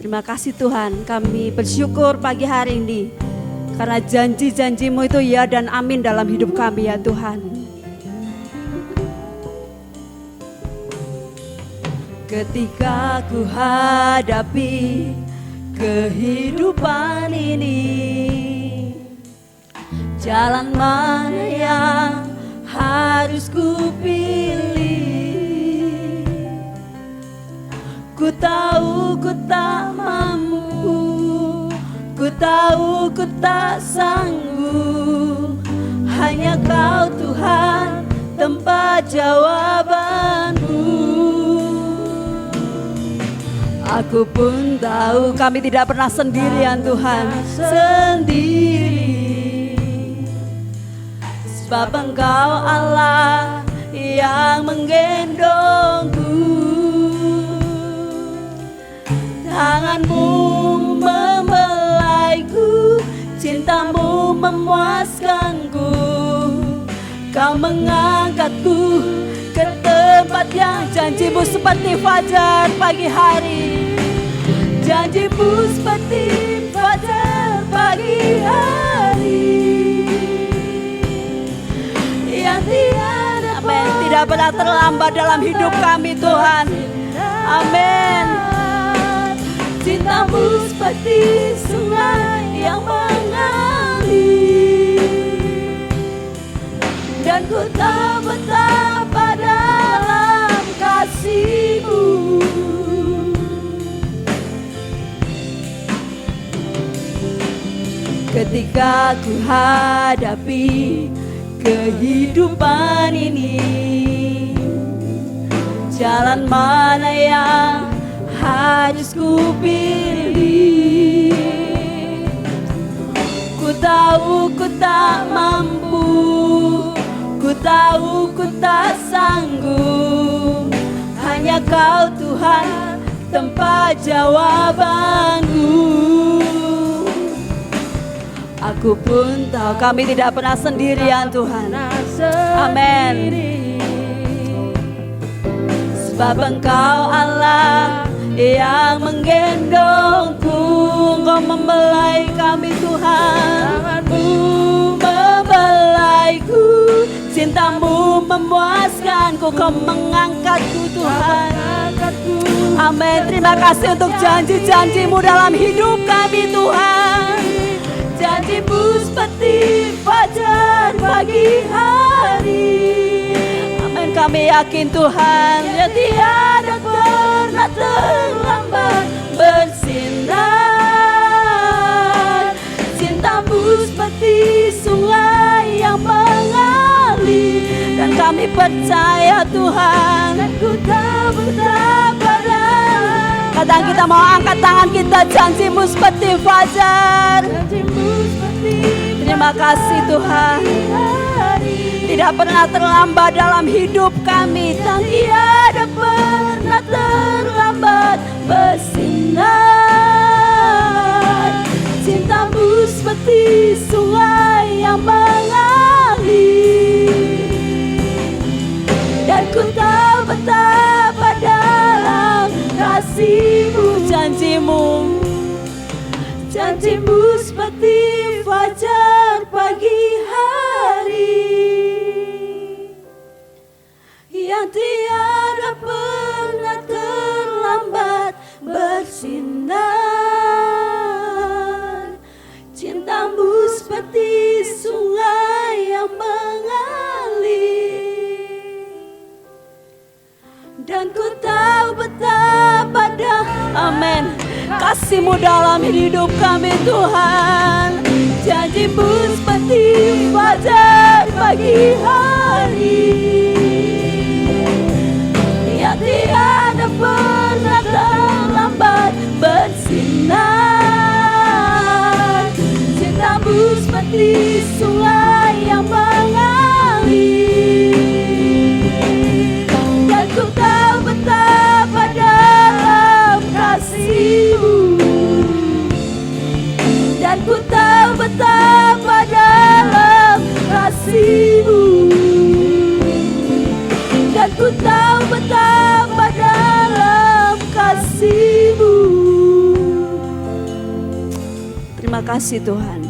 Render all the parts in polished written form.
Terima kasih Tuhan, kami bersyukur pagi hari ini karena janji-janji-Mu itu ya dan amin dalam hidup kami ya Tuhan. Ketika ku hadapi kehidupan ini, jalan mana yang harus ku pilih? Ku tahu ku tak mampu, ku tahu ku tak sanggup. Hanya Kau Tuhan tempat jawabanku. Aku pun tahu kami tidak pernah sendirian Tuhan, sendiri. Sebab Engkau Allah yang menggendongku. Tangan-Mu membelaiku, cinta-Mu memuaskanku. Kau mengangkatku ke tempat yang janji-Mu seperti fajar pagi hari. Janji-Mu seperti fajar pagi hari. Yang tiada tidak pernah terlambat dalam hidup kami Tuhan. Amin. Cinta-Mu seperti sungai yang mengalir, dan ku tahu betapa dalam kasih-Mu. Ketika ku hadapi kehidupan ini, jalan mana yang harus ku pilih? Ku tahu ku tak mampu, ku tahu ku tak sanggup. Hanya Kau Tuhan tempat jawabanku. Aku pun tahu kami tidak pernah sendirian Tuhan. Amin. Sebab Engkau Allah yang menggendongku. Engkau membelai kami Tuhan. Tangan-Mu membelaiku, cinta-Mu memuaskanku. Kau mengangkatku Tuhan. Amin. Terima kasih untuk janji-janji-Mu dalam hidup kami Tuhan. Janji-Mu seperti fajar pagi hari. Amin. Kami yakin Tuhan ya tiada pernah terlambat bersinar. Cinta-Mu seperti sungai yang mengalir, dan kami percaya Tuhan. Dan ku tahu betapa dalam. Kadang kita mau angkat tangan kita, janji-Mu seperti fajar. Terima kasih Tuhan, tidak pernah terlambat dalam hidup kami, dan tiada pernah terlambat bersinar. Cinta-Mu seperti sungai yang mengalir, dan ku tahu betapa dalam kasih-Mu. Janji-Mu seperti fajar pagi hari, yang tiada pernah terlambat bersinar. Cinta-Mu seperti sungai yang mengalir, dan ku tahu betapa amin, kasih-Mu dalam hidup kami Tuhan. Janji-Mu seperti fajar pagi hari, yang tiada pernah terlambat bersinar. Cinta-Mu seperti sungai yang mengalir, dan ku tahu betapa dalam kasih-Mu. Dan ku tahu betapa dalam kasih-Mu. Dan ku tahu betapa dalam kasih-Mu. terima kasih Tuhan.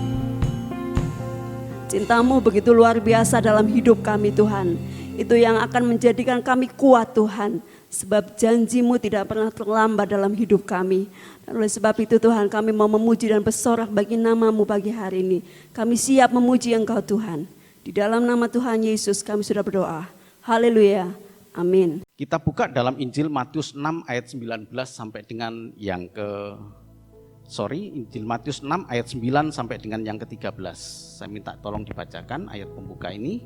Cinta-Mu begitu luar biasa dalam hidup kami Tuhan. Itu yang akan menjadikan kami kuat Tuhan. Sebab janji-Mu tidak pernah terlambat dalam hidup kami. Dan oleh sebab itu Tuhan, kami mau memuji dan bersorak bagi nama-Mu pagi hari ini. Kami siap memuji Engkau Tuhan. Di dalam nama Tuhan Yesus kami sudah berdoa. Haleluya. Amin. Kita buka dalam Injil Matius 6 ayat 19 sampai dengan yang Injil Matius 6 ayat 9 sampai dengan yang ke-13. Saya minta tolong dibacakan ayat pembuka ini.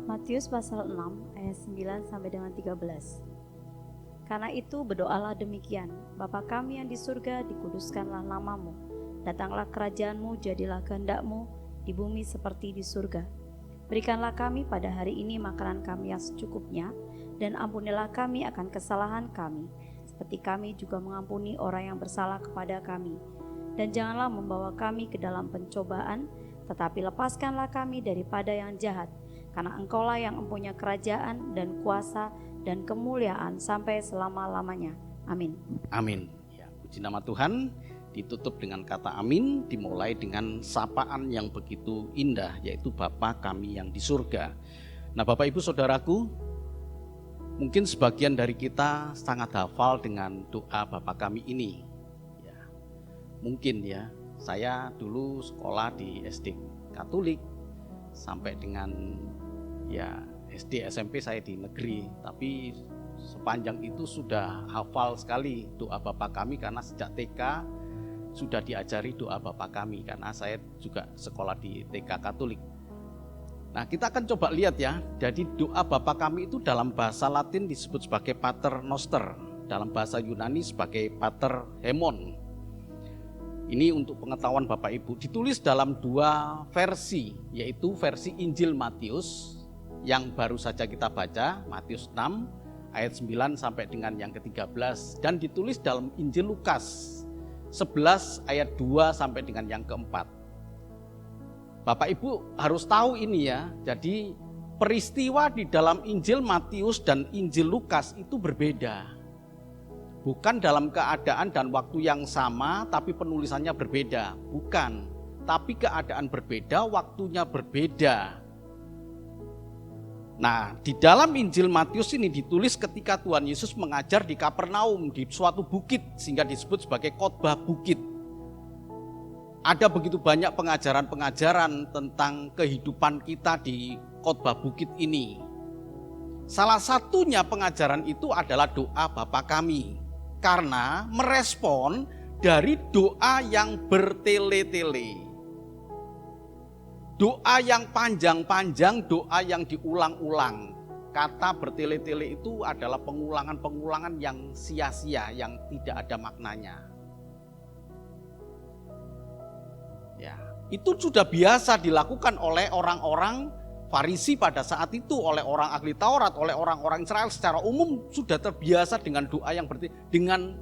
Matius pasal 6 ayat 9 sampai dengan 13. Karena itu berdoalah demikian, Bapa kami yang di surga, dikuduskanlah nama-Mu. Datanglah kerajaan-Mu, jadilah kehendak-Mu di bumi seperti di surga. Berikanlah kami pada hari ini makanan kami yang secukupnya, dan ampunilah kami akan kesalahan kami, seperti kami juga mengampuni orang yang bersalah kepada kami. Dan janganlah membawa kami ke dalam pencobaan, tetapi lepaskanlah kami daripada yang jahat. Karena Engkaulah yang mempunyai kerajaan dan kuasa dan kemuliaan sampai selama-lamanya. Amin. Amin. Ya, puji nama Tuhan. Ditutup dengan kata amin, dimulai dengan sapaan yang begitu indah, yaitu Bapa kami yang di surga. Nah Bapak Ibu Saudaraku, mungkin sebagian dari kita sangat hafal dengan doa Bapa kami ini. Ya, mungkin ya, saya dulu sekolah di SD Katolik sampai dengan SD SMP saya di negeri, tapi sepanjang itu sudah hafal sekali doa Bapa kami karena sejak TK sudah diajari doa Bapa kami karena saya juga sekolah di TK Katolik. Nah, kita akan coba lihat ya. Jadi doa Bapa kami itu dalam bahasa Latin disebut sebagai Pater Noster, dalam bahasa Yunani sebagai Pater Hemon. Ini untuk pengetahuan Bapak Ibu, ditulis dalam dua versi, yaitu versi Injil Matius yang baru saja kita baca, Matius 6 ayat 9 sampai dengan yang ke-13, dan ditulis dalam Injil Lukas 11 ayat 2 sampai dengan yang ke-4. Bapak Ibu harus tahu ini ya, jadi peristiwa di dalam Injil Matius dan Injil Lukas itu berbeda. Bukan dalam keadaan dan waktu yang sama, tapi penulisannya berbeda. Bukan, tapi keadaan berbeda, waktunya berbeda. Nah, di dalam Injil Matius ini ditulis ketika Tuhan Yesus mengajar di Kapernaum di suatu bukit, sehingga disebut sebagai khotbah bukit. Ada begitu banyak pengajaran-pengajaran tentang kehidupan kita di khotbah bukit ini. Salah satunya pengajaran itu adalah doa Bapa kami, karena merespon dari doa yang bertele-tele. Doa yang panjang-panjang, doa yang diulang-ulang. Kata bertele-tele itu adalah pengulangan-pengulangan yang sia-sia, yang tidak ada maknanya. Ya, itu sudah biasa dilakukan oleh orang-orang Farisi pada saat itu, oleh orang ahli Taurat, oleh orang-orang Israel secara umum sudah terbiasa dengan doa yang dengan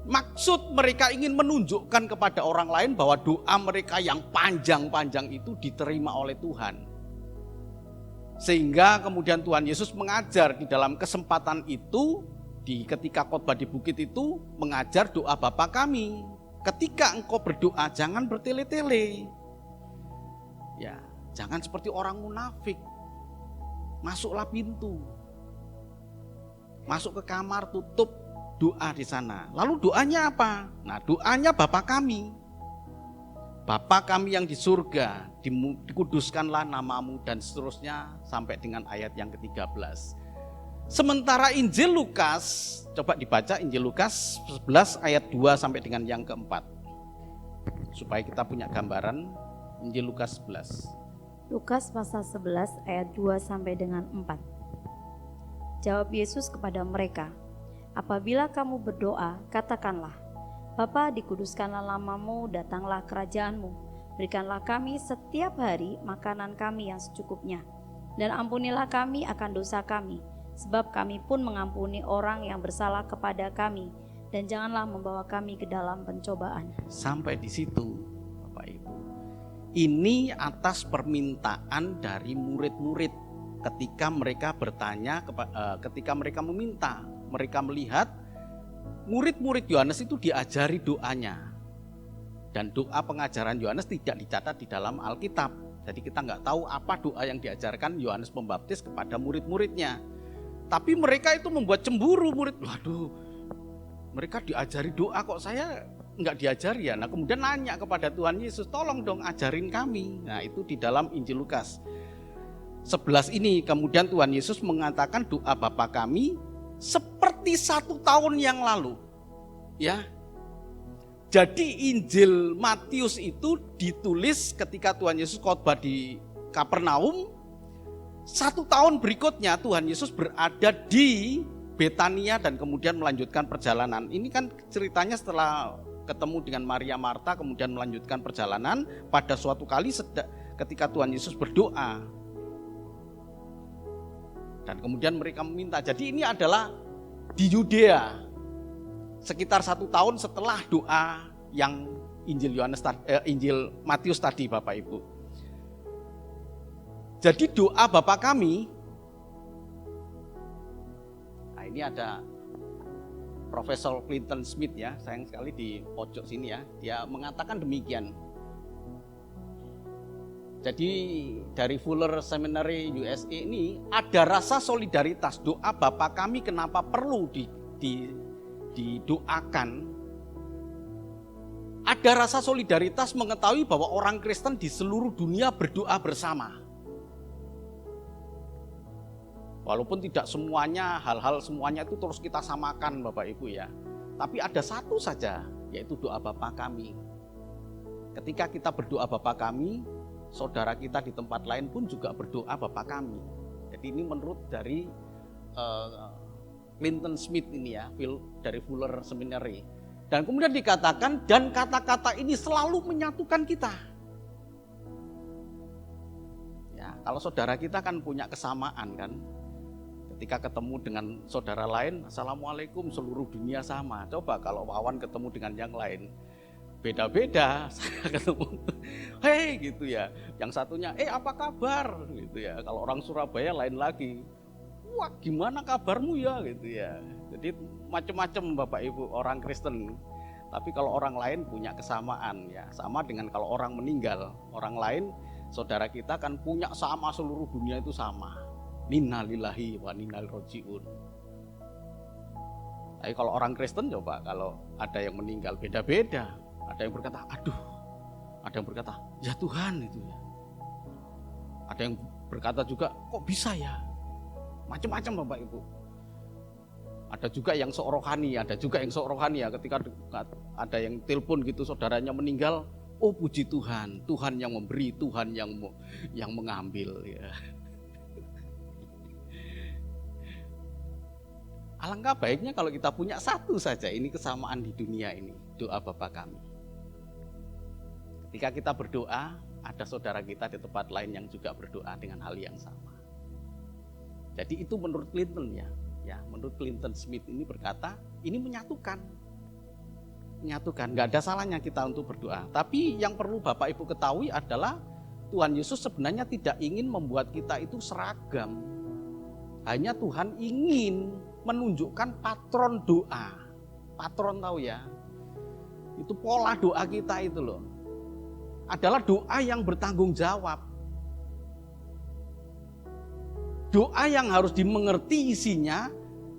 maksud mereka ingin menunjukkan kepada orang lain bahwa doa mereka yang panjang-panjang itu diterima oleh Tuhan. Sehingga kemudian Tuhan Yesus mengajar di dalam kesempatan itu, ketika khotbah di bukit itu, mengajar doa Bapa kami. Ketika engkau berdoa jangan bertele-tele. Ya, jangan seperti orang munafik. Masuklah pintu. Masuk ke kamar, tutup doa di sana. Lalu doanya apa? Nah, doanya Bapa kami. Bapa kami yang di surga, dikuduskanlah nama-Mu, dan seterusnya sampai dengan ayat yang ke-13. Sementara Injil Lukas, coba dibaca Injil Lukas 11 ayat 2 sampai dengan yang ke-4. Supaya kita punya gambaran Injil Lukas 11. Lukas pasal 11 ayat 2 sampai dengan 4. Jawab Yesus kepada mereka, apabila kamu berdoa, katakanlah, Bapa, dikuduskanlah nama-Mu, datanglah kerajaan-Mu. Berikanlah kami setiap hari makanan kami yang secukupnya. Dan ampunilah kami akan dosa kami, sebab kami pun mengampuni orang yang bersalah kepada kami. Dan janganlah membawa kami ke dalam pencobaan. Sampai di situ, Bapak Ibu. Ini atas permintaan dari murid-murid ketika mereka bertanya, ketika mereka meminta. Mereka melihat murid-murid Yohanes itu diajari doanya. Dan doa pengajaran Yohanes tidak dicatat di dalam Alkitab. Jadi kita nggak tahu apa doa yang diajarkan Yohanes Pembaptis kepada murid-muridnya. Tapi mereka itu membuat cemburu murid. Waduh, mereka diajari doa kok saya nggak diajari ya. Nah kemudian nanya kepada Tuhan Yesus, tolong dong ajarin kami. Nah itu di dalam Injil Lukas 11 ini. Kemudian Tuhan Yesus mengatakan doa Bapa kami seperti 1 tahun yang lalu. Ya. Jadi Injil Matius itu ditulis ketika Tuhan Yesus khotbah di Kapernaum. 1 tahun berikutnya Tuhan Yesus berada di Betania dan kemudian melanjutkan perjalanan. Ini kan ceritanya setelah ketemu dengan Maria Marta kemudian melanjutkan perjalanan. Pada suatu kali ketika Tuhan Yesus berdoa. Dan kemudian mereka meminta. Jadi ini adalah di Yudea. Sekitar 1 tahun setelah doa yang Injil Matius tadi Bapak Ibu. Jadi doa Bapa kami, nah ini ada Profesor Clinton Smith ya, sayang sekali di pojok sini ya, dia mengatakan demikian. Jadi dari Fuller Seminary USA ini ada rasa solidaritas doa Bapa kami kenapa perlu didoakan. Ada rasa solidaritas mengetahui bahwa orang Kristen di seluruh dunia berdoa bersama. Walaupun tidak semuanya, hal-hal semuanya itu terus kita samakan Bapak Ibu ya. Tapi ada satu saja, yaitu doa Bapa kami. Ketika kita berdoa Bapa kami, saudara kita di tempat lain pun juga berdoa Bapa kami. Jadi ini menurut dari Clinton Smith ini ya, dari Fuller Seminary. Dan kemudian dikatakan, dan kata-kata ini selalu menyatukan kita. Ya, kalau saudara kita kan punya kesamaan kan. Ketika ketemu dengan saudara lain, Assalamualaikum, seluruh dunia sama. Coba kalau Wawan ketemu dengan yang lain, beda-beda. Saya ketemu, hei gitu ya. Yang satunya, apa kabar? Gitu ya. Kalau orang Surabaya lain lagi. Wah, gimana kabarmu ya gitu ya. Jadi macam-macam Bapak Ibu orang Kristen. Tapi kalau orang lain punya kesamaan ya. Sama dengan kalau orang meninggal, orang lain saudara kita kan punya sama, seluruh dunia itu sama. Inna lillahi wa inna ilaihi raji'un. Tapi kalau orang Kristen coba kalau ada yang meninggal beda-beda. Ada yang berkata, aduh. Ada yang berkata, ya Tuhan itu ya. Ada yang berkata juga, kok bisa ya? Macam-macam Bapak Ibu. Ada juga yang sok rohani, ada juga yang sok rohani ya. Ketika ada yang telepon gitu saudaranya meninggal, oh puji Tuhan, Tuhan yang memberi, Tuhan yang mengambil ya. Alangkah baiknya kalau kita punya satu saja, ini kesamaan di dunia ini, doa Bapa kami. Ketika kita berdoa, ada saudara kita di tempat lain yang juga berdoa dengan hal yang sama. Jadi itu menurut Clinton ya, menurut Clinton Smith ini berkata, ini menyatukan, nggak ada salahnya kita untuk berdoa. Tapi yang perlu Bapak Ibu ketahui adalah Tuhan Yesus sebenarnya tidak ingin membuat kita itu seragam. Hanya Tuhan ingin menunjukkan patron doa. Patron tahu ya, itu pola doa kita itu loh, adalah doa yang bertanggung jawab. Doa yang harus dimengerti isinya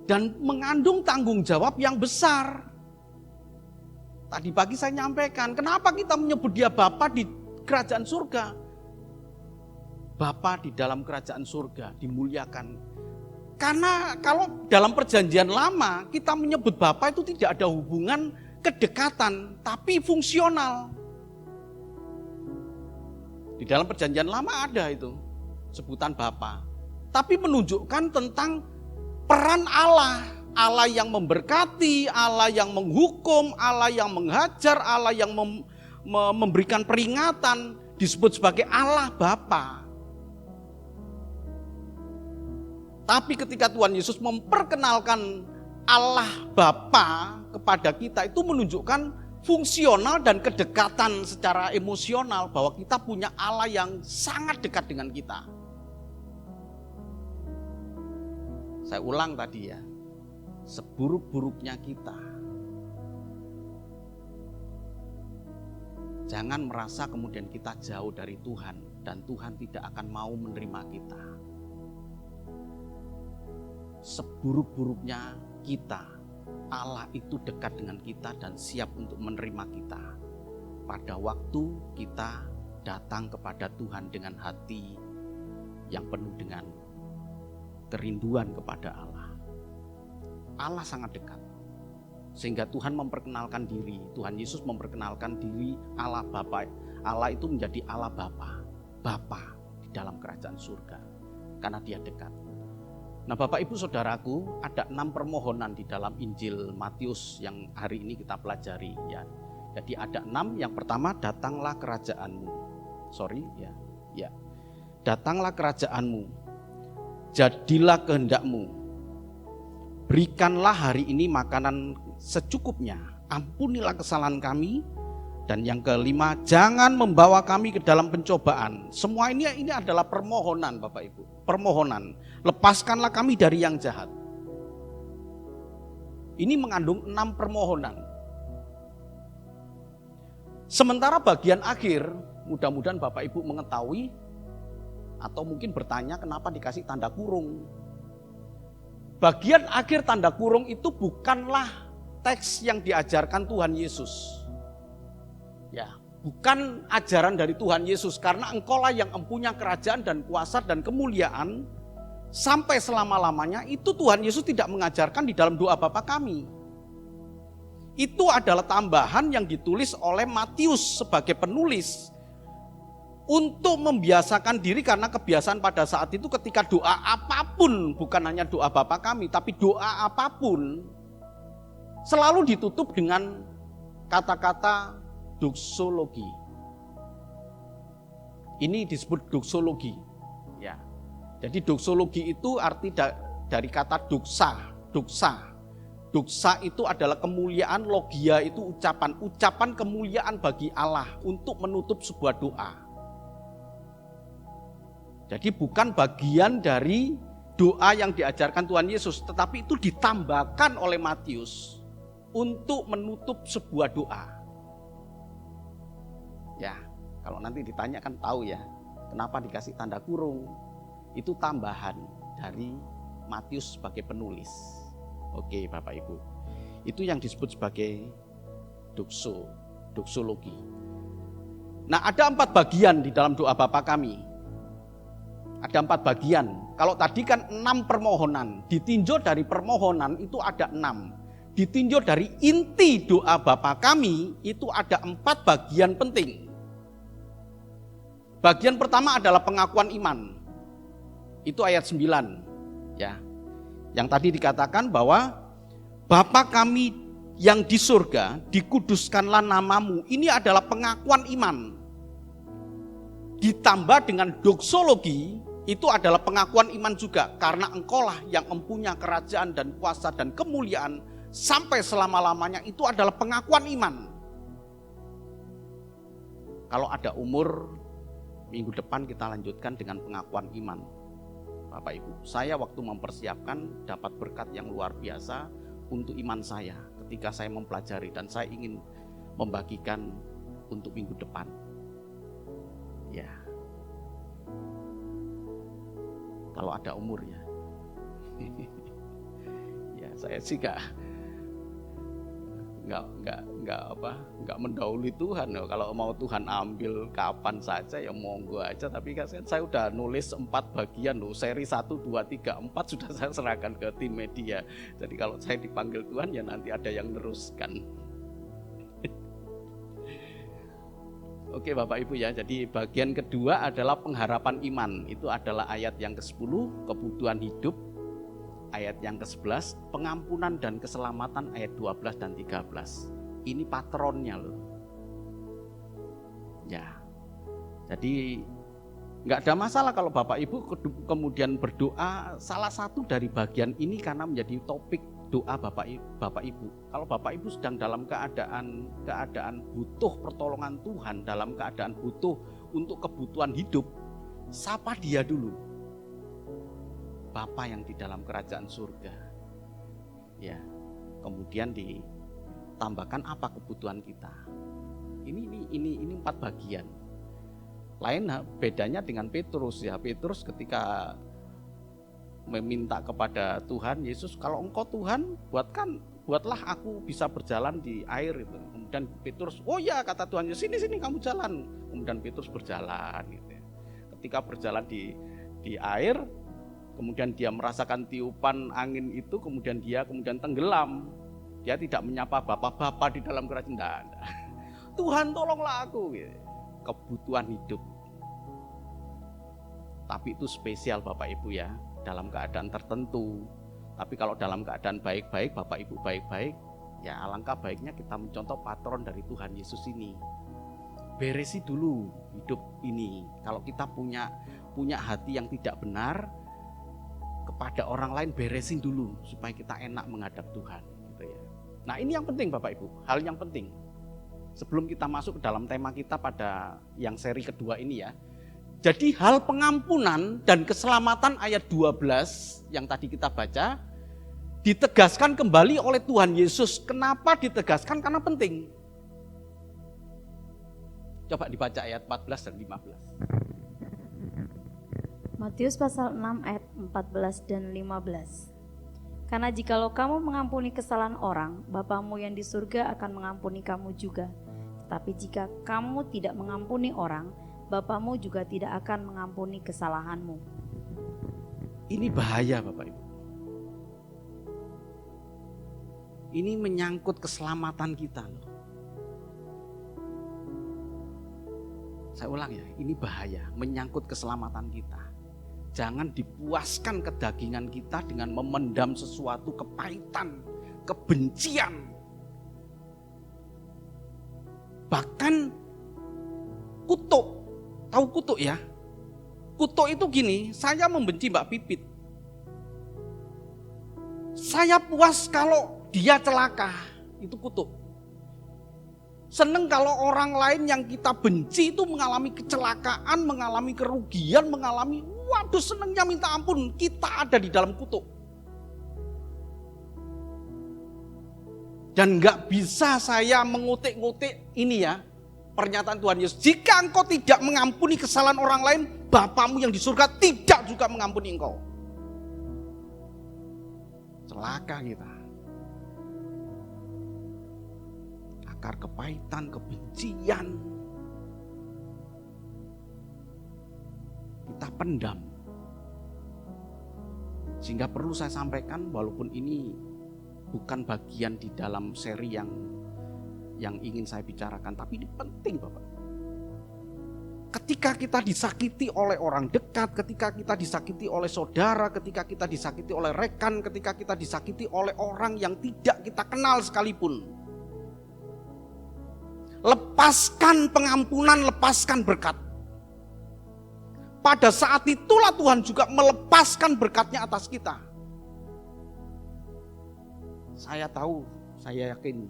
dan mengandung tanggung jawab yang besar. Tadi pagi saya nyampaikan, kenapa kita menyebut dia Bapa di kerajaan surga? Bapa di dalam kerajaan surga dimuliakan. Karena kalau dalam perjanjian lama kita menyebut Bapa itu tidak ada hubungan kedekatan, tapi fungsional. Di dalam perjanjian lama ada itu sebutan Bapa. Tapi menunjukkan tentang peran Allah. Allah yang memberkati, Allah yang menghukum, Allah yang menghajar, Allah yang memberikan peringatan. Disebut sebagai Allah Bapa. Tapi ketika Tuhan Yesus memperkenalkan Allah Bapa kepada kita, itu menunjukkan fungsional dan kedekatan secara emosional. Bahwa kita punya Allah yang sangat dekat dengan kita. Saya ulang tadi ya, seburuk-buruknya kita, Jangan merasa kemudian kita jauh dari Tuhan dan Tuhan tidak akan mau menerima kita. Seburuk-buruknya kita, Allah itu dekat dengan kita dan siap untuk menerima kita. Pada waktu kita datang kepada Tuhan dengan hati yang penuh dengan kerinduan kepada Allah. Allah sangat dekat. Sehingga Tuhan memperkenalkan diri, Tuhan Yesus memperkenalkan diri Allah Bapa. Allah itu menjadi Allah Bapa, Bapa di dalam kerajaan surga, karena Dia dekat. Nah, Bapak Ibu Saudaraku, ada 6 permohonan di dalam Injil Matius yang hari ini kita pelajari ya. Jadi ada 6. Yang pertama, datanglah kerajaanmu. Datanglah kerajaanmu. Jadilah kehendakmu. Berikanlah hari ini makanan secukupnya, ampunilah kesalahan kami. Dan yang kelima, jangan membawa kami ke dalam pencobaan. Semua ini adalah permohonan Bapak Ibu, permohonan. Lepaskanlah kami dari yang jahat. Ini mengandung 6 permohonan. Sementara bagian akhir, mudah-mudahan Bapak Ibu mengetahui atau mungkin bertanya kenapa dikasih tanda kurung. Bagian akhir tanda kurung itu bukanlah teks yang diajarkan Tuhan Yesus. Ya, bukan ajaran dari Tuhan Yesus, karena Engkaulah yang empunya kerajaan dan kuasa dan kemuliaan sampai selama-lamanya. Itu Tuhan Yesus tidak mengajarkan di dalam doa Bapa kami. Itu adalah tambahan yang ditulis oleh Matius sebagai penulis untuk membiasakan diri, karena kebiasaan pada saat itu ketika doa apapun, bukan hanya doa Bapa kami, tapi doa apapun selalu ditutup dengan kata-kata doksologi. Ini disebut doksologi. Ya. Jadi doksologi itu arti dari kata doksa. Doksa itu adalah kemuliaan, logia itu ucapan kemuliaan bagi Allah untuk menutup sebuah doa. Jadi bukan bagian dari doa yang diajarkan Tuhan Yesus, tetapi itu ditambahkan oleh Matius untuk menutup sebuah doa. Ya, kalau nanti ditanya kan tahu ya, kenapa dikasih tanda kurung. Itu tambahan dari Matius sebagai penulis. Oke Bapak Ibu, itu yang disebut sebagai doksologi. Nah, ada 4 bagian di dalam doa Bapa kami. Ada 4 bagian. Kalau tadi kan 6 permohonan, ditinjau dari permohonan itu ada 6. Ditinjau dari inti doa Bapa kami itu ada 4 bagian penting. Bagian pertama adalah pengakuan iman. Itu ayat 9 ya. Yang tadi dikatakan bahwa Bapa kami yang di surga, dikuduskanlah namamu. Ini adalah pengakuan iman. Ditambah dengan doksologi, itu adalah pengakuan iman juga, karena Engkaulah yang mempunyai kerajaan dan kuasa dan kemuliaan sampai selama-lamanya. Itu adalah pengakuan iman. Kalau ada umur, minggu depan kita lanjutkan dengan pengakuan iman. Bapak Ibu, saya waktu mempersiapkan dapat berkat yang luar biasa untuk iman saya ketika saya mempelajari, dan saya ingin membagikan untuk minggu depan. Ya, kalau ada umur ya. Ya, saya sih nggak mendahului Tuhan. Kalau mau Tuhan ambil kapan saja ya monggo aja. Tapi kan saya udah nulis 4 bagian loh, seri 1, 2, 3, 4 sudah saya serahkan ke tim media. Jadi kalau saya dipanggil Tuhan ya nanti ada yang neruskan. Oke Bapak Ibu ya, jadi bagian kedua adalah pengharapan iman. Itu adalah ayat yang ke-10, kebutuhan hidup. Ayat yang ke-11, pengampunan dan keselamatan ayat 12 dan 13. Ini patronnya loh. Ya. Jadi enggak ada masalah kalau Bapak Ibu kemudian berdoa salah satu dari bagian ini karena menjadi topik doa Bapak Ibu. Kalau Bapak Ibu sedang dalam keadaan butuh pertolongan Tuhan, dalam keadaan butuh untuk kebutuhan hidup, sapa Dia dulu. Bapa yang di dalam kerajaan surga. Ya. Kemudian ditambahkan apa kebutuhan kita. Ini 4 bagian. Lain bedanya dengan Petrus ya. Petrus ketika meminta kepada Tuhan Yesus, kalau engkau Tuhan, buatlah aku bisa berjalan di air itu. Kemudian Petrus, oh ya kata Tuhan Yesus, sini kamu jalan. Kemudian Petrus berjalan gitu ya. Ketika berjalan di air, kemudian dia merasakan tiupan angin itu, kemudian tenggelam. Dia tidak menyapa bapak-bapak di dalam kerajaan. Enggak. Tuhan tolonglah aku gitu. Kebutuhan hidup. Tapi itu spesial Bapak Ibu ya, dalam keadaan tertentu. Tapi kalau dalam keadaan baik-baik, Bapak Ibu baik-baik, ya alangkah baiknya kita mencontoh patron dari Tuhan Yesus ini. Beresi dulu hidup ini. Kalau kita punya hati yang tidak benar kepada orang lain, beresin dulu supaya kita enak menghadap Tuhan gitu ya. Nah, ini yang penting Bapak Ibu, hal yang penting. Sebelum kita masuk ke dalam tema kita pada yang seri kedua ini ya. Jadi hal pengampunan dan keselamatan ayat 12 yang tadi kita baca ditegaskan kembali oleh Tuhan Yesus. Kenapa ditegaskan? Karena penting. Coba dibaca ayat 14 dan 15. Matius pasal 6 ayat 14 dan 15. Karena jikalau kamu mengampuni kesalahan orang, Bapamu yang di surga akan mengampuni kamu juga. Tetapi jika kamu tidak mengampuni orang, Bapamu juga tidak akan mengampuni kesalahanmu. Ini bahaya Bapak Ibu. Ini menyangkut keselamatan kita loh. Saya ulang ya, ini bahaya, menyangkut keselamatan kita. Jangan dipuaskan kedagingan kita dengan memendam sesuatu kepahitan, kebencian. Bahkan kutuk, tahu kutuk ya? Kutuk itu gini, saya membenci Mbak Pipit. Saya puas kalau dia celaka, itu kutuk. Seneng kalau orang lain yang kita benci itu mengalami kecelakaan, mengalami kerugian, waduh senengnya minta ampun, kita ada di dalam kutuk. Dan gak bisa saya mengutik-ngutik ini ya, pernyataan Tuhan Yesus. Jika engkau tidak mengampuni kesalahan orang lain, Bapamu yang di surga tidak juga mengampuni engkau. Celaka kita. Akar kepahitan, kebencian, kita pendam. Sehingga perlu saya sampaikan, walaupun ini bukan bagian di dalam seri yang ingin saya bicarakan, tapi ini penting Bapak. Ketika kita disakiti oleh orang dekat, ketika kita disakiti oleh saudara, ketika kita disakiti oleh rekan, ketika kita disakiti oleh orang yang tidak kita kenal sekalipun, lepaskan pengampunan, lepaskan berkat. Pada saat itulah Tuhan juga melepaskan berkatnya atas kita. Saya tahu, saya yakin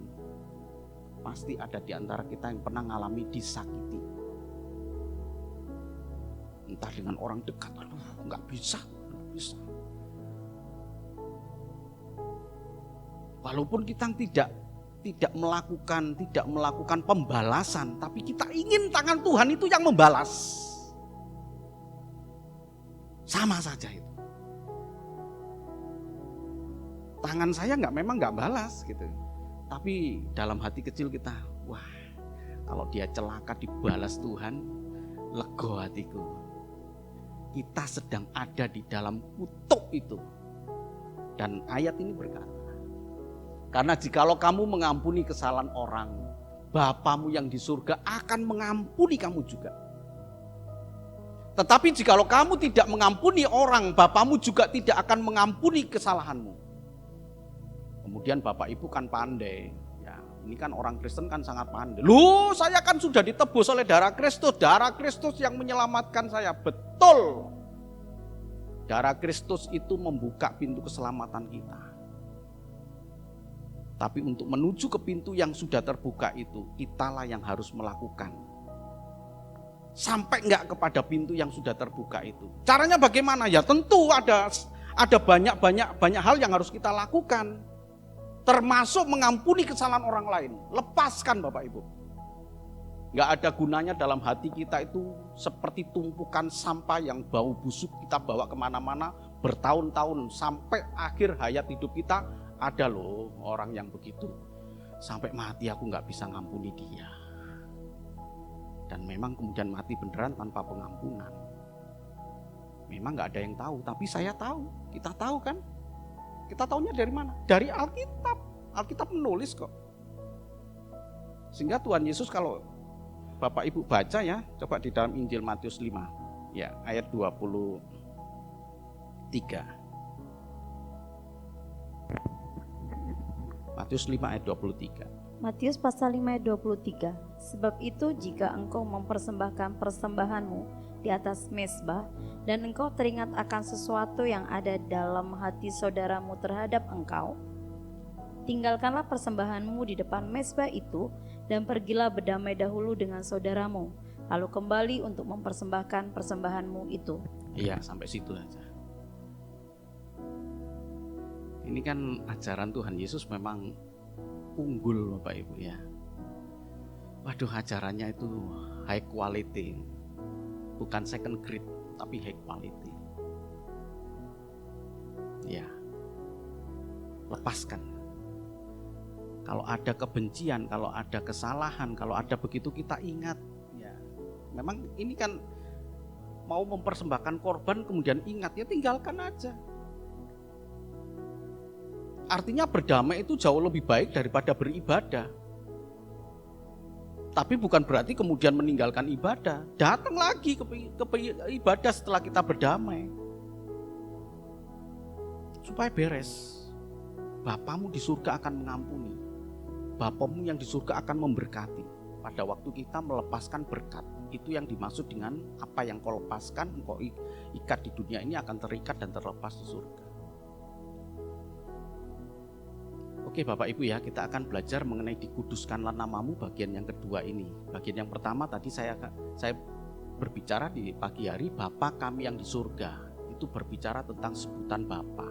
pasti ada di antara kita yang pernah mengalami disakiti. Entah dengan orang dekat, aduh nggak bisa. Walaupun kita tidak melakukan pembalasan, tapi kita ingin tangan Tuhan itu yang membalas. Sama saja itu. Tangan saya memang nggak balas gitu, tapi dalam hati kecil kita, wah kalau dia celaka dibalas Tuhan, lega hatiku. Kita sedang ada di dalam kutuk itu. Dan ayat ini berkata, karena jikalau kamu mengampuni kesalahan orang, Bapamu yang di surga akan mengampuni kamu juga. Tetapi jikalau kamu tidak mengampuni orang, Bapamu juga tidak akan mengampuni kesalahanmu. Kemudian Bapak Ibu kan pandai, ya ini kan orang Kristen kan sangat pandai. Loh, saya kan sudah ditebus oleh darah Kristus yang menyelamatkan saya. Betul, darah Kristus itu membuka pintu keselamatan kita. Tapi untuk menuju ke pintu yang sudah terbuka itu, kitalah yang harus melakukan. Sampai enggak kepada pintu yang sudah terbuka itu. Caranya bagaimana? Ya tentu ada banyak hal yang harus kita lakukan. Termasuk mengampuni kesalahan orang lain. Lepaskan Bapak Ibu. Nggak ada gunanya dalam hati kita itu seperti tumpukan sampah yang bau busuk kita bawa kemana-mana bertahun-tahun. Sampai akhir hayat hidup kita ada loh orang yang begitu. Sampai mati aku nggak bisa ngampuni dia. Dan memang kemudian mati beneran tanpa pengampunan. Memang nggak ada yang tahu, tapi saya tahu. Kita tahu kan? Kita tahunya dari mana? Dari Alkitab. Alkitab menulis kok. Sehingga Tuhan Yesus kalau Bapak Ibu baca ya, coba di dalam Injil Matius 5 ya, ayat 23. Matius 5 ayat 23. Matius pasal 5 ayat 23. Sebab itu jika engkau mempersembahkan persembahanmu di atas mezbah dan engkau teringat akan sesuatu yang ada dalam hati saudaramu terhadap engkau, tinggalkanlah persembahanmu di depan mezbah itu dan pergilah berdamai dahulu dengan saudaramu, lalu kembali untuk mempersembahkan persembahanmu itu. Iya, sampai situ aja. Ini kan ajaran Tuhan Yesus memang unggul Bapak Ibu ya. Waduh, ajarannya itu high quality. Bukan second grade, tapi high quality. Ya. Lepaskan. Kalau ada kebencian, kalau ada kesalahan, kalau ada begitu kita ingat. Ya, memang ini kan mau mempersembahkan korban kemudian ingat, ya tinggalkan aja. Artinya berdamai itu jauh lebih baik daripada beribadah. Tapi bukan berarti kemudian meninggalkan ibadah. Datang lagi ke ibadah setelah kita berdamai. Supaya beres. Bapamu di surga akan mengampuni. Bapamu yang di surga akan memberkati. Pada waktu kita melepaskan berkat, itu yang dimaksud dengan apa yang kau lepaskan, engkau ikat di dunia ini akan terikat dan terlepas di surga. Oke Bapak Ibu ya, kita akan belajar mengenai dikuduskanlah namamu bagian yang kedua ini. Bagian yang pertama tadi saya berbicara di pagi hari, Bapa kami yang di surga. Itu berbicara tentang sebutan Bapa.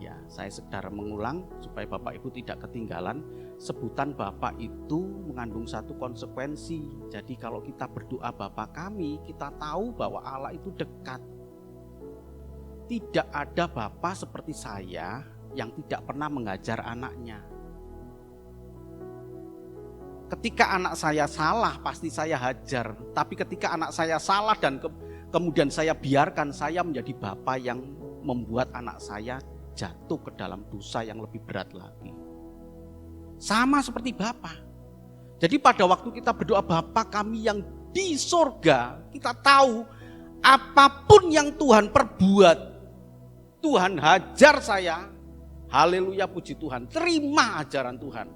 Ya, saya sekedar mengulang supaya Bapak Ibu tidak ketinggalan. Sebutan Bapa itu mengandung satu konsekuensi. Jadi kalau kita berdoa Bapa kami, kita tahu bahwa Allah itu dekat. Tidak ada Bapa seperti saya yang tidak pernah mengajar anaknya. Ketika anak saya salah, pasti saya hajar. Tapi ketika anak saya salah dan kemudian saya biarkan, saya menjadi Bapa yang membuat anak saya jatuh ke dalam dosa yang lebih berat lagi. Sama seperti Bapa. Jadi pada waktu kita berdoa Bapa kami yang di surga, kita tahu apapun yang Tuhan perbuat, Tuhan hajar saya, haleluya puji Tuhan, terima ajaran Tuhan.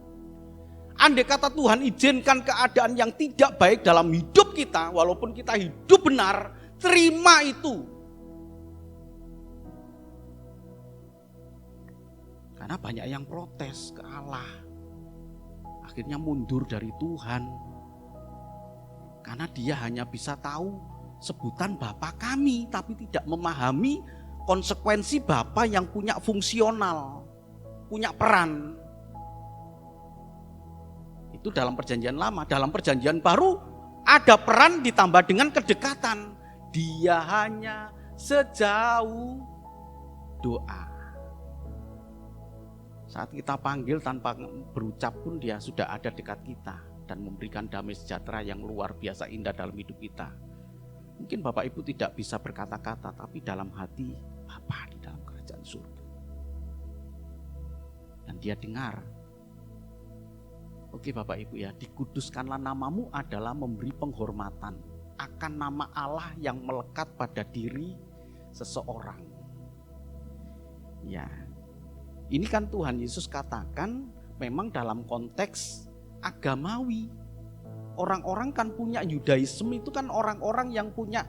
Andai kata Tuhan izinkan keadaan yang tidak baik dalam hidup kita, walaupun kita hidup benar, terima itu. Karena banyak yang protes ke Allah. Akhirnya mundur dari Tuhan. Karena dia hanya bisa tahu sebutan Bapa kami, tapi tidak memahami konsekuensi Bapa yang punya fungsional, punya peran. Itu dalam perjanjian lama. Dalam perjanjian baru ada peran ditambah dengan kedekatan. Dia hanya sejauh doa. Saat kita panggil tanpa berucap pun dia sudah ada dekat kita dan memberikan damai sejahtera yang luar biasa indah dalam hidup kita. Mungkin Bapak Ibu tidak bisa berkata-kata, tapi dalam hati Bapa di dalam kerajaan surga. Dan dia dengar. Oke Bapak Ibu ya, dikuduskanlah namamu adalah memberi penghormatan akan nama Allah yang melekat pada diri seseorang. Ya. Ini kan Tuhan Yesus katakan memang dalam konteks agamawi. Orang-orang kan punya Yudaisme itu kan orang-orang yang punya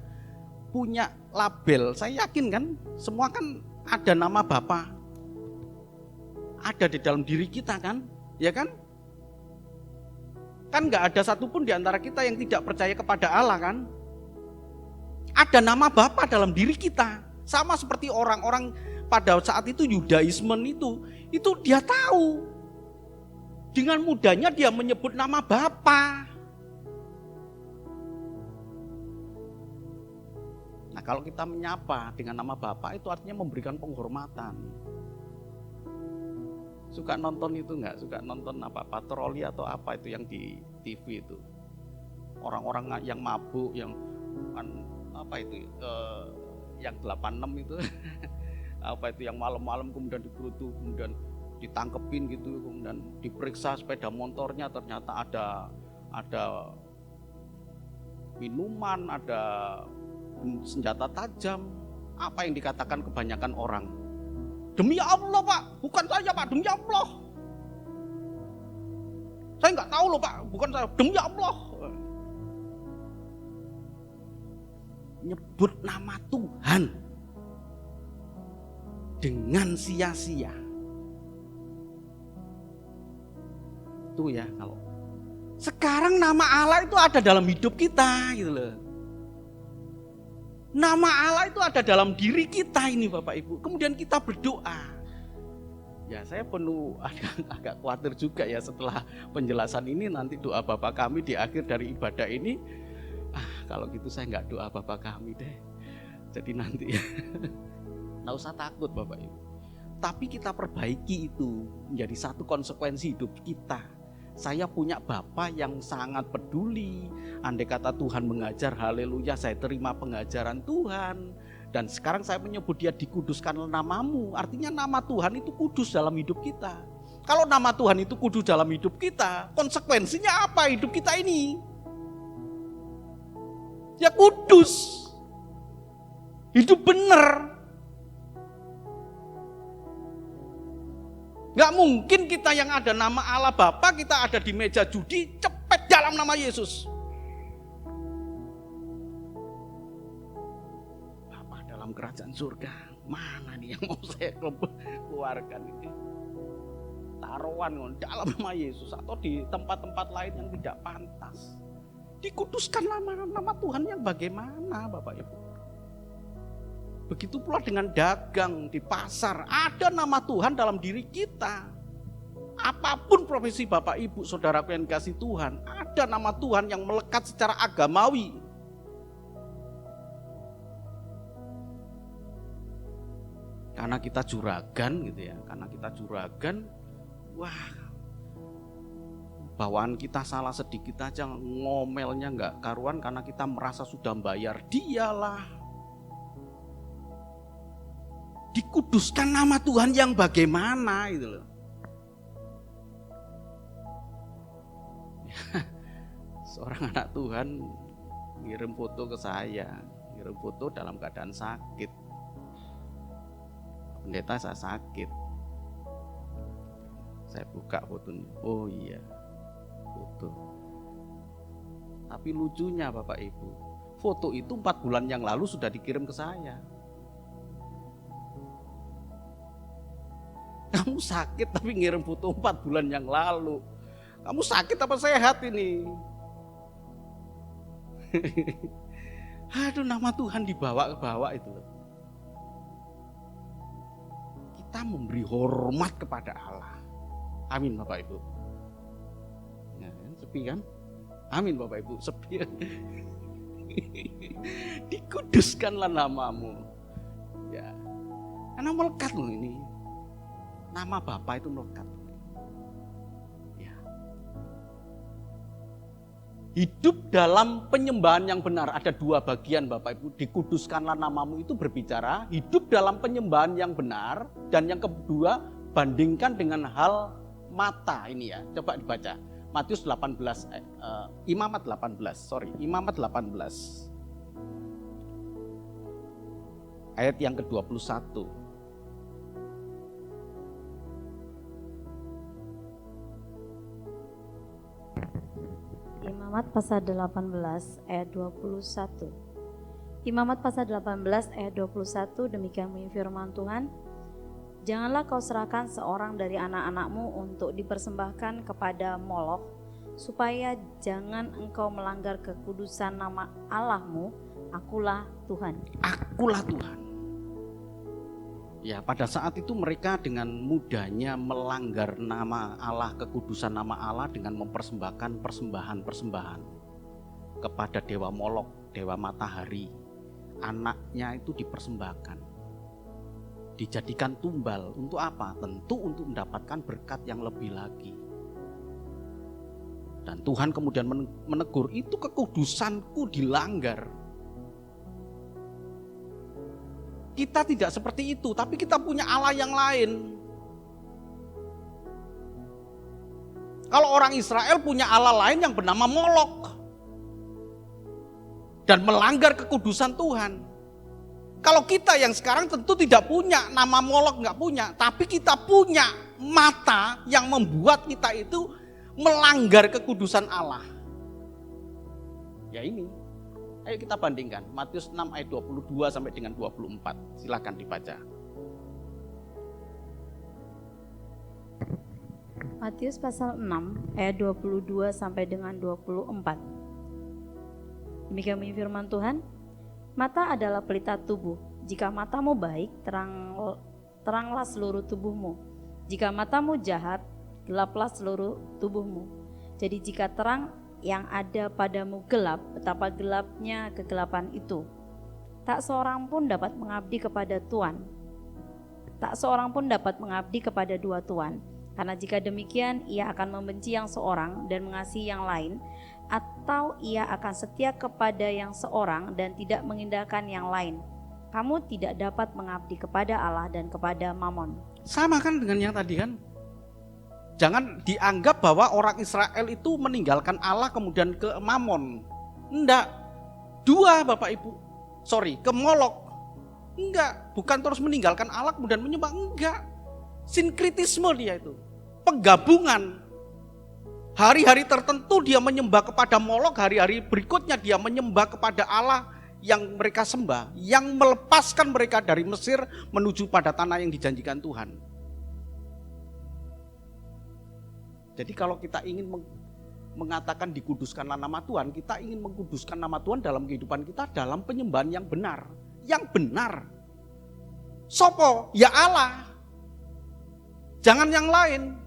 label. Saya yakin kan semua kan ada nama Bapa. Ada di dalam diri kita kan, ya kan? Kan gak ada satupun di antara kita yang tidak percaya kepada Allah kan? Ada nama Bapa dalam diri kita. Sama seperti orang-orang pada saat itu Yudaisme itu dia tahu. Dengan mudahnya dia menyebut nama Bapa. kalau kita menyapa dengan nama Bapa itu artinya memberikan penghormatan. Suka nonton itu enggak? Suka nonton apa, patroli atau apa itu yang di TV itu? Orang-orang yang mabuk, yang apa itu, yang 86 itu, apa itu yang malam-malam kemudian dikurutu, kemudian ditangkepin gitu, kemudian diperiksa sepeda motornya, ternyata ada minuman, ada senjata tajam. Apa yang dikatakan kebanyakan orang? Demi Allah Pak, bukan saya Pak, demi Allah. Saya nggak tahu loh Pak, bukan saya, demi Allah. Nyebut nama Tuhan dengan sia-sia. Itu ya, kalau sekarang nama Allah itu ada dalam hidup kita gitu loh. Nama Allah itu ada dalam diri kita ini Bapak Ibu. Kemudian kita berdoa. Ya saya penuh agak khawatir juga ya setelah penjelasan ini, nanti doa Bapa kami di akhir dari ibadah ini. Kalau gitu saya nggak doa Bapa kami deh. Jadi nanti nggak usah takut Bapak Ibu. Tapi kita perbaiki itu menjadi satu konsekuensi hidup kita. Saya punya Bapa yang sangat peduli. Andai kata Tuhan mengajar, haleluya, saya terima pengajaran Tuhan. Dan sekarang saya menyebut dia, dikuduskanlah namamu. Artinya nama Tuhan itu kudus dalam hidup kita. Kalau nama Tuhan itu kudus dalam hidup kita, konsekuensinya apa hidup kita ini? Ya kudus. Hidup benar. Gak mungkin kita yang ada nama Allah Bapa, kita ada di meja judi, cepet dalam nama Yesus. Bapa dalam kerajaan surga, mana nih yang mau saya keluarkan ini? Taruhan dalam nama Yesus atau di tempat-tempat lain yang tidak pantas. Dikuduskan nama Tuhan yang bagaimana Bapak Ibu? Begitu pula dengan dagang di pasar, ada nama Tuhan dalam diri kita. Apapun profesi Bapak Ibu, saudaraku yang dikasih Tuhan, ada nama Tuhan yang melekat secara agamawi. Karena kita juragan gitu ya, karena kita juragan, wah, bawaan kita salah sedikit aja ngomelnya nggak karuan karena kita merasa sudah bayar dialah. Dikuduskan nama Tuhan yang bagaimana gitu loh. Seorang anak Tuhan ngirim foto ke saya, ngirim foto dalam keadaan sakit. Pendeta, saya sakit. Saya buka fotonya, oh iya, foto. Tapi lucunya Bapak Ibu, foto itu 4 bulan yang lalu sudah dikirim ke saya. Kamu sakit tapi ngirim foto 4 bulan yang lalu. Kamu sakit apa sehat ini? Aduh, nama Tuhan dibawa ke bawah itu loh. Kita memberi hormat kepada Allah. Amin Bapak Ibu. Nah, sepi kan? Amin Bapak Ibu, sepi. Dikuduskanlah namamu. Ya. Karena melekat loh ini. Nama Bapa itu melekat. Ya. Hidup dalam penyembahan yang benar. Ada 2 bagian Bapak Ibu. Dikuduskanlah namamu itu berbicara hidup dalam penyembahan yang benar. Dan yang kedua, bandingkan dengan hal mata ini ya. Coba dibaca. Matius 18, Imamat 18. Ayat yang ke-21. Imamat pasal 18 ayat 21. Imamat pasal 18 ayat 21, demikian bunyi firman Tuhan. Janganlah kau serahkan seorang dari anak-anakmu untuk dipersembahkan kepada Molok, supaya jangan engkau melanggar kekudusan nama Allahmu. Akulah Tuhan. Akulah Tuhan. Ya, pada saat itu mereka dengan mudahnya melanggar nama Allah, kekudusan nama Allah dengan mempersembahkan persembahan-persembahan kepada dewa Molok, dewa matahari, anaknya itu dipersembahkan, dijadikan tumbal. Untuk apa? Tentu untuk mendapatkan berkat yang lebih lagi. Dan Tuhan kemudian menegur, itu kekudusanku dilanggar. Kita tidak seperti itu, tapi kita punya Allah yang lain. Kalau orang Israel punya Allah lain yang bernama Molok dan melanggar kekudusan Tuhan. Kalau kita yang sekarang tentu tidak punya nama Molok, nggak punya, tapi kita punya mata yang membuat kita itu melanggar kekudusan Allah. Ya ini, ayo kita bandingkan Matius 6 ayat 22 sampai dengan 24. Silakan dibaca. Matius pasal 6 ayat 22 sampai dengan 24. Demikian bunyi firman Tuhan. Mata adalah pelita tubuh. Jika matamu baik, teranglah seluruh tubuhmu. Jika matamu jahat, gelaplah seluruh tubuhmu. Jadi jika terang yang ada padamu gelap, betapa gelapnya kegelapan itu. Tak seorang pun dapat mengabdi kepada Tuhan. Tak seorang pun dapat mengabdi kepada dua tuan. Karena jika demikian, ia akan membenci yang seorang dan mengasihi yang lain, atau ia akan setia kepada yang seorang dan tidak mengindahkan yang lain. Kamu tidak dapat mengabdi kepada Allah dan kepada Mamon. Sama kan dengan yang tadi kan? Jangan dianggap bahwa orang Israel itu meninggalkan Allah kemudian ke Mamon. Enggak. Dua Bapak Ibu. Ke Molok. Enggak. Bukan terus meninggalkan Allah kemudian menyembah. Enggak. Sinkritisme dia itu. Penggabungan. Hari-hari tertentu dia menyembah kepada Molok. Hari-hari berikutnya dia menyembah kepada Allah yang mereka sembah. Yang melepaskan mereka dari Mesir menuju pada tanah yang dijanjikan Tuhan. Jadi kalau kita ingin mengatakan dikuduskanlah nama Tuhan, kita ingin mengkuduskan nama Tuhan dalam kehidupan kita dalam penyembahan yang benar. Yang benar. Sopo? Ya Allah. Jangan yang lain.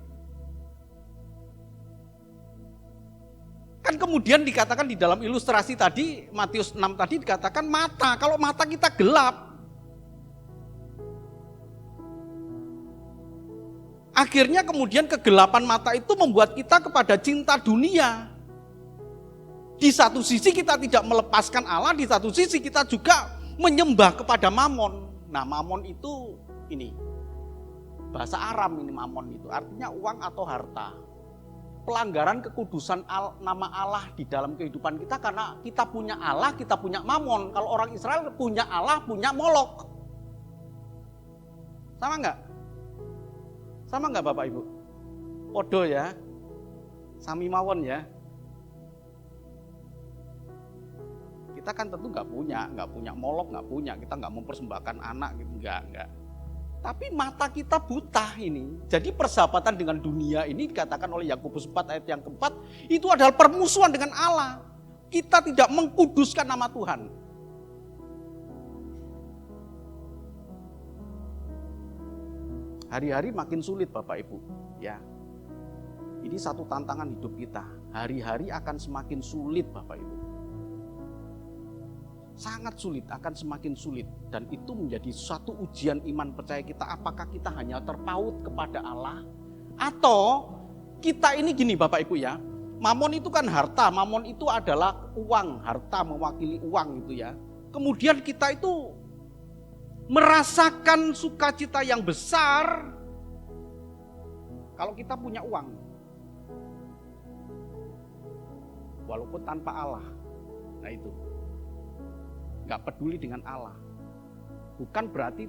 Kan kemudian dikatakan di dalam ilustrasi tadi, Matius 6 tadi dikatakan mata. Kalau mata kita gelap, akhirnya kemudian kegelapan mata itu membuat kita kepada cinta dunia. Di satu sisi kita tidak melepaskan Allah, di satu sisi kita juga menyembah kepada Mamon. Nah, Mamon itu ini bahasa Aram, ini Mamon itu artinya uang atau harta. Pelanggaran kekudusan nama Allah di dalam kehidupan kita karena kita punya Allah, kita punya Mamon. Kalau orang Israel punya Allah, punya Molok. Sama enggak? Sama enggak Bapak Ibu? Podo ya, sami mawon ya. Kita kan tentu enggak punya Molok, enggak punya. Kita enggak mempersembahkan anak gitu, enggak. Tapi mata kita buta ini. Jadi persahabatan dengan dunia ini dikatakan oleh Yakobus 4 ayat yang keempat, itu adalah permusuhan dengan Allah. Kita tidak mengkuduskan nama Tuhan. Hari-hari makin sulit Bapak Ibu, ya. Ini satu tantangan hidup kita. Hari-hari akan semakin sulit Bapak Ibu. Sangat sulit, akan semakin sulit. Dan itu menjadi suatu ujian iman percaya kita. Apakah kita hanya terpaut kepada Allah, atau kita ini gini Bapak Ibu ya. Mamon itu kan harta, Mamon itu adalah uang, harta mewakili uang gitu ya. Kemudian kita itu merasakan sukacita yang besar kalau kita punya uang. Walaupun tanpa Allah. Nah itu. Gak peduli dengan Allah. Bukan berarti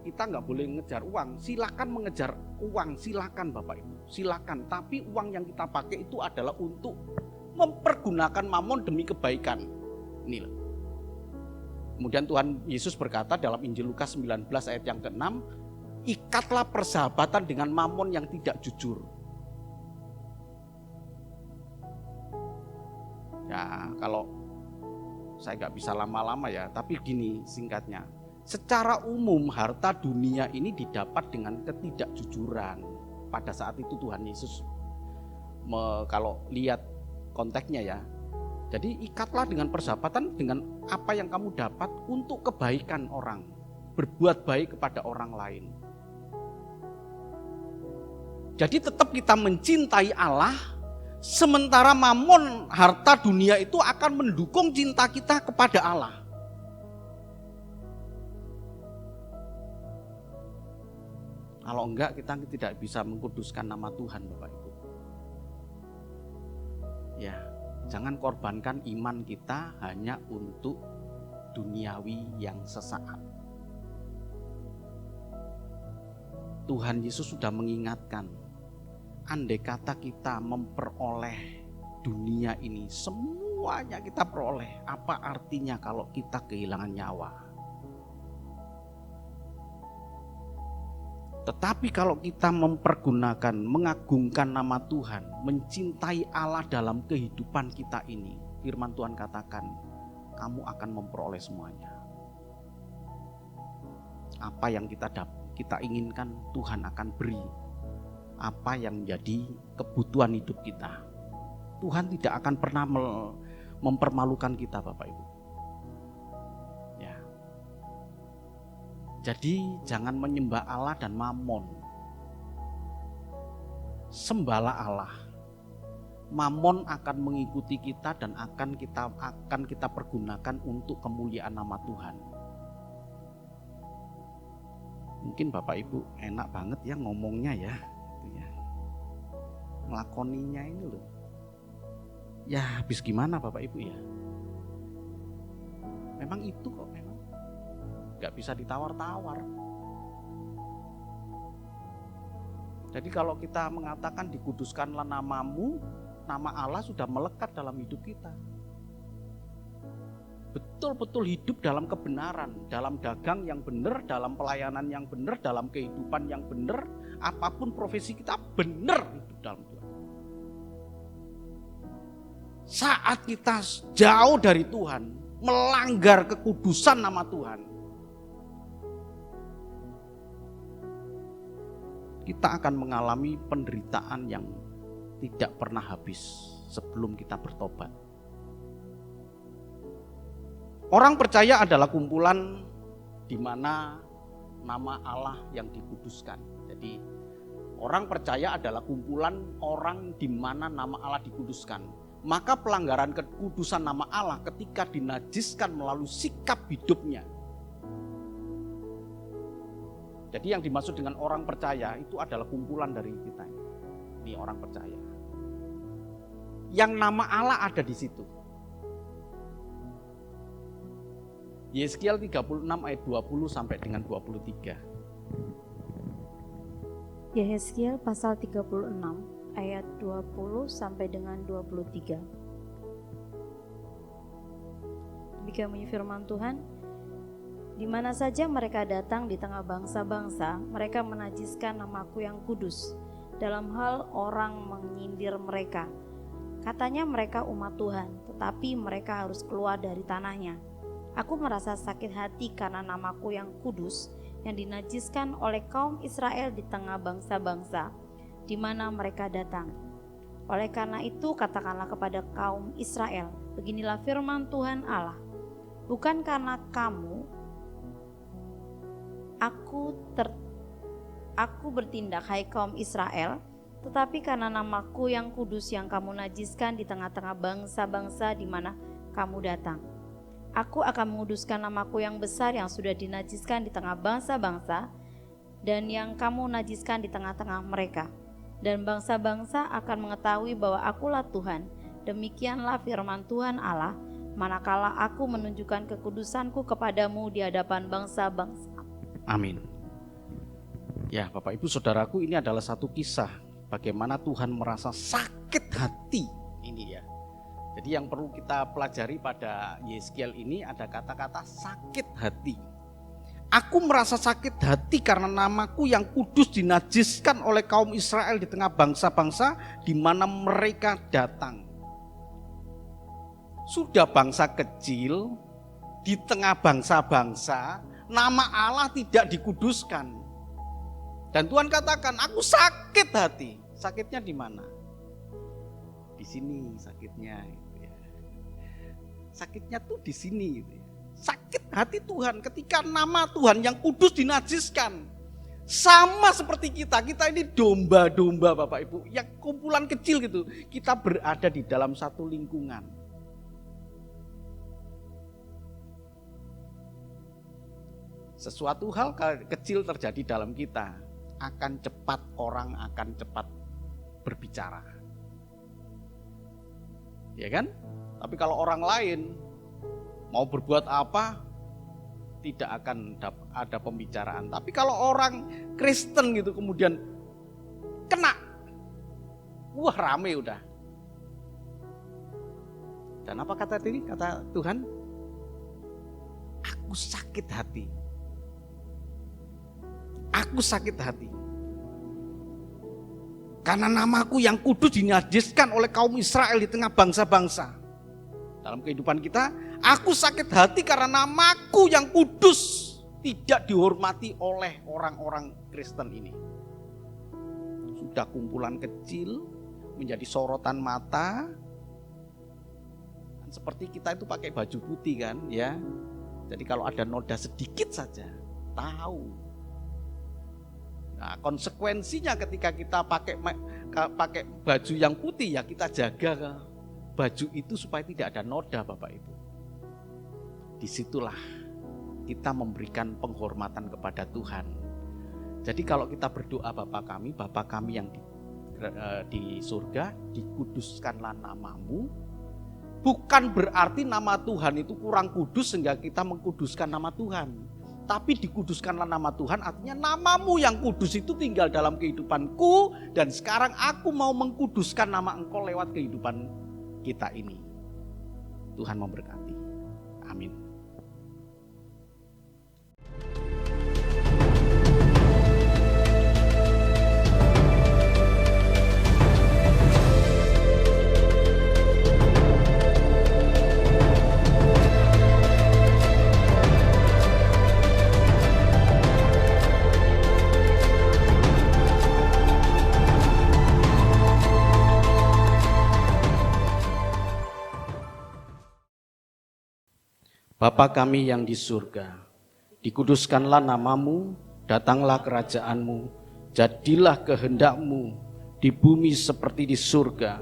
kita gak boleh mengejar uang. Silakan mengejar uang, silakan Bapak Ibu, silakan. Tapi uang yang kita pakai itu adalah untuk mempergunakan Mamon demi kebaikan. Ini loh. Kemudian Tuhan Yesus berkata dalam Injil Lukas 19 ayat yang ke-6, ikatlah persahabatan dengan Mamon yang tidak jujur. Ya kalau saya nggak bisa lama-lama ya, tapi gini singkatnya. Secara umum harta dunia ini didapat dengan ketidakjujuran. Pada saat itu Tuhan Yesus, kalau lihat konteksnya ya, Jadi ikatlah dengan persahabatan dengan apa yang kamu dapat untuk kebaikan orang. Berbuat baik kepada orang lain. Jadi tetap kita mencintai Allah, sementara mamon harta dunia itu akan mendukung cinta kita kepada Allah. Kalau enggak, kita tidak bisa mengkuduskan nama Tuhan, Bapak Ibu. Ya, jangan korbankan iman kita hanya untuk duniawi yang sesaat. Tuhan Yesus sudah mengingatkan, andai kata kita memperoleh dunia ini, semuanya kita peroleh, apa artinya kalau kita kehilangan nyawa? Tetapi kalau kita mempergunakan, mengagungkan nama Tuhan, mencintai Allah dalam kehidupan kita ini, firman Tuhan katakan, kamu akan memperoleh semuanya. Apa yang kita inginkan, Tuhan akan beri. Apa yang menjadi kebutuhan hidup kita, Tuhan tidak akan pernah mempermalukan kita, Bapak Ibu. Ya. Jadi jangan menyembah Allah dan mamon. Sembahlah Allah. Mamon akan mengikuti kita dan akan kita pergunakan untuk kemuliaan nama Tuhan. Mungkin Bapak Ibu enak banget ya ngomongnya ya. Melakoninya ini loh. Ya habis gimana Bapak Ibu ya. Memang itu kok, memang gak bisa ditawar-tawar. Jadi kalau kita mengatakan dikuduskanlah namamu, nama Allah sudah melekat dalam hidup kita. Betul-betul hidup dalam kebenaran, dalam dagang yang benar, dalam pelayanan yang benar, dalam kehidupan yang benar, apapun profesi kita benar hidup dalam Tuhan. Saat kita jauh dari Tuhan, melanggar kekudusan nama Tuhan, kita akan mengalami penderitaan yang tidak pernah habis sebelum kita bertobat. Orang percaya adalah kumpulan di mana nama Allah yang dikuduskan. Jadi orang percaya adalah kumpulan orang di mana nama Allah dikuduskan. Maka pelanggaran kekudusan nama Allah ketika dinajiskan melalui sikap hidupnya. Jadi yang dimaksud dengan orang percaya itu adalah kumpulan dari kita. Ini orang percaya. Yang nama Allah ada di situ. Yeskiel 36 ayat 20 sampai dengan 23. Yeskiel pasal 36 ayat 20 sampai dengan 23. Demikian bunyi firman Tuhan. Di mana saja mereka datang di tengah bangsa-bangsa, mereka menajiskan namaku yang kudus. Dalam hal orang menyindir mereka, katanya mereka umat Tuhan, tetapi mereka harus keluar dari tanahnya. Aku merasa sakit hati karena namaku yang kudus yang dinajiskan oleh kaum Israel di tengah bangsa-bangsa di mana mereka datang. Oleh karena itu katakanlah kepada kaum Israel, beginilah firman Tuhan Allah, bukan karena kamu aku bertindak hai kaum Israel, tetapi karena namaku yang kudus yang kamu najiskan di tengah-tengah bangsa-bangsa di mana kamu datang. Aku akan menguduskan namaku yang besar yang sudah dinajiskan di tengah bangsa-bangsa dan yang kamu najiskan di tengah-tengah mereka. Dan bangsa-bangsa akan mengetahui bahwa akulah Tuhan. Demikianlah firman Tuhan Allah, manakala aku menunjukkan kekudusanku kepadamu di hadapan bangsa-bangsa. Amin. Ya Bapak Ibu Saudaraku, ini adalah satu kisah bagaimana Tuhan merasa sakit hati ini ya. Jadi yang perlu kita pelajari pada Yeskiel ini ada kata-kata sakit hati. Aku merasa sakit hati karena namaku yang kudus dinajiskan oleh kaum Israel di tengah bangsa-bangsa di mana mereka datang. Sudah bangsa kecil di tengah bangsa-bangsa, nama Allah tidak dikuduskan. Dan Tuhan katakan, aku sakit hati. Sakitnya di mana? Di sini sakitnya. Sakitnya tuh di sini gitu ya. Sakit hati Tuhan ketika nama Tuhan yang kudus dinajiskan. Sama seperti kita ini domba-domba Bapak Ibu, yang kumpulan kecil gitu. Kita berada di dalam satu lingkungan. Sesuatu hal kecil terjadi dalam kita, orang akan cepat berbicara. Ya kan? Tapi kalau orang lain mau berbuat apa, tidak akan ada pembicaraan. Tapi kalau orang Kristen gitu kemudian kena, wah rame udah. Dan apa kata Tuhan? Aku sakit hati. Aku sakit hati. Karena namaku yang kudus dinajiskan oleh kaum Israel di tengah bangsa-bangsa. Dalam kehidupan kita, aku sakit hati karena namaku yang kudus tidak dihormati oleh orang-orang Kristen ini. Sudah kumpulan kecil, menjadi sorotan mata. Seperti kita itu pakai baju putih kan, ya. Jadi kalau ada noda sedikit saja, tahu. Nah, konsekuensinya ketika kita pakai baju yang putih, ya kita jaga baju itu supaya tidak ada noda, Bapak Ibu. Disitulah kita memberikan penghormatan kepada Tuhan. Jadi kalau kita berdoa Bapa kami yang di surga, dikuduskanlah namamu, bukan berarti nama Tuhan itu kurang kudus sehingga kita mengkuduskan nama Tuhan. Tapi dikuduskanlah nama Tuhan artinya namamu yang kudus itu tinggal dalam kehidupanku, dan sekarang aku mau mengkuduskan nama Engkau lewat kehidupan kita ini. Tuhan memberkati. Amin. Bapa kami yang di surga, dikuduskanlah namamu, datanglah kerajaanmu, jadilah kehendakmu di bumi seperti di surga.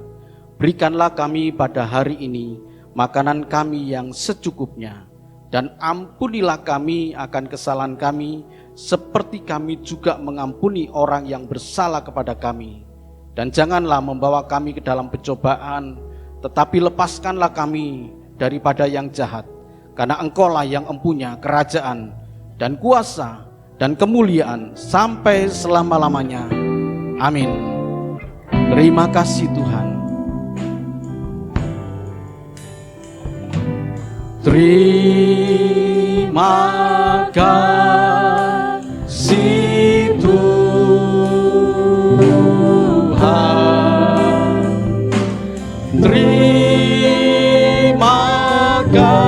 Berikanlah kami pada hari ini makanan kami yang secukupnya, dan ampunilah kami akan kesalahan kami, seperti kami juga mengampuni orang yang bersalah kepada kami. Dan janganlah membawa kami ke dalam pencobaan, tetapi lepaskanlah kami daripada yang jahat. Karena Engkaulah yang empunya kerajaan dan kuasa dan kemuliaan sampai selama-lamanya. Amin. Terima kasih Tuhan. Terima kasih Tuhan. Terima kasih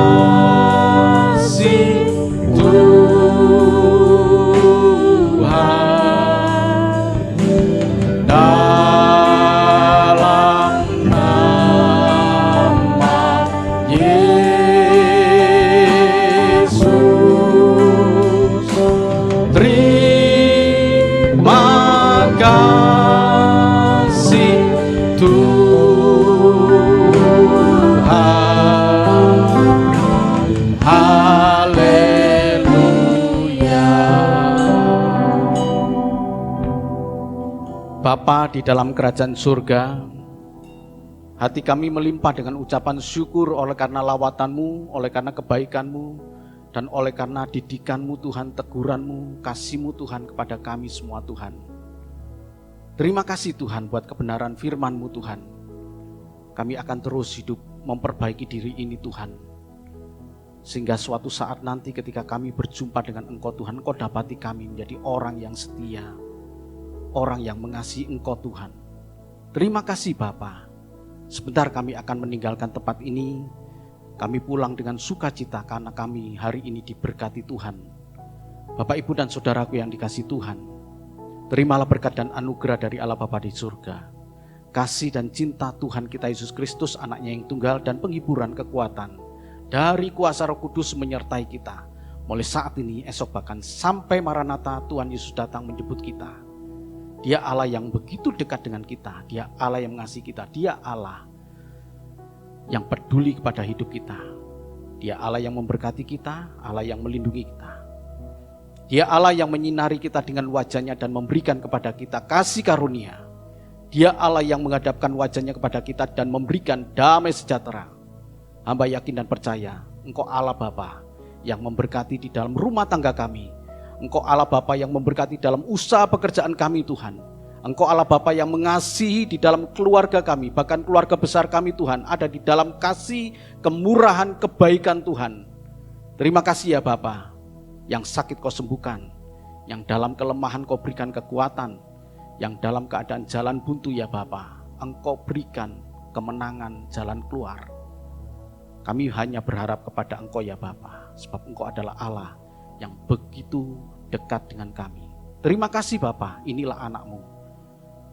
Bapa di dalam kerajaan surga, hati kami melimpah dengan ucapan syukur oleh karena lawatan-Mu, oleh karena kebaikan-Mu, dan oleh karena didikan-Mu Tuhan, teguran-Mu, kasih-Mu Tuhan kepada kami semua Tuhan. Terima kasih Tuhan buat kebenaran firman-Mu Tuhan. Kami akan terus hidup memperbaiki diri ini Tuhan. Sehingga suatu saat nanti ketika kami berjumpa dengan Engkau Tuhan, Engkau dapati kami menjadi orang yang setia, orang yang mengasihi Engkau Tuhan. Terima kasih Bapa. Sebentar kami akan meninggalkan tempat ini. Kami pulang dengan sukacita karena kami hari ini diberkati Tuhan. Bapak, Ibu, dan saudaraku yang dikasihi Tuhan, terimalah berkat dan anugerah dari Allah Bapa di surga. Kasih dan cinta Tuhan kita Yesus Kristus, anaknya yang tunggal, dan penghiburan kekuatan dari kuasa Roh Kudus menyertai kita. Mulai saat ini, esok bahkan sampai Maranatha, Tuhan Yesus datang menjemput kita. Dia Allah yang begitu dekat dengan kita. Dia Allah yang mengasihi kita. Dia Allah yang peduli kepada hidup kita. Dia Allah yang memberkati kita, Allah yang melindungi kita. Dia Allah yang menyinari kita dengan wajahnya dan memberikan kepada kita kasih karunia. Dia Allah yang menghadapkan wajahnya kepada kita dan memberikan damai sejahtera. Hamba yakin dan percaya, Engkau Allah Bapa yang memberkati di dalam rumah tangga kami. Engkau Allah Bapa yang memberkati dalam usaha pekerjaan kami Tuhan. Engkau Allah Bapa yang mengasihi di dalam keluarga kami, bahkan keluarga besar kami Tuhan, ada di dalam kasih, kemurahan, kebaikan Tuhan. Terima kasih ya Bapa, yang sakit Kau sembuhkan, yang dalam kelemahan Kau berikan kekuatan, yang dalam keadaan jalan buntu ya Bapa, Engkau berikan kemenangan jalan keluar. Kami hanya berharap kepada Engkau ya Bapa, sebab Engkau adalah Allah yang begitu dekat dengan kami. Terima kasih Bapa, inilah anak-Mu.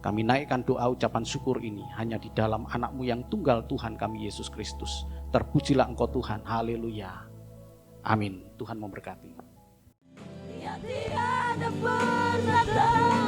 Kami naikkan doa ucapan syukur ini hanya di dalam anak-Mu yang tunggal Tuhan kami Yesus Kristus. Terpujilah Engkau Tuhan, haleluya. Amin. Tuhan memberkati. Tiada pernah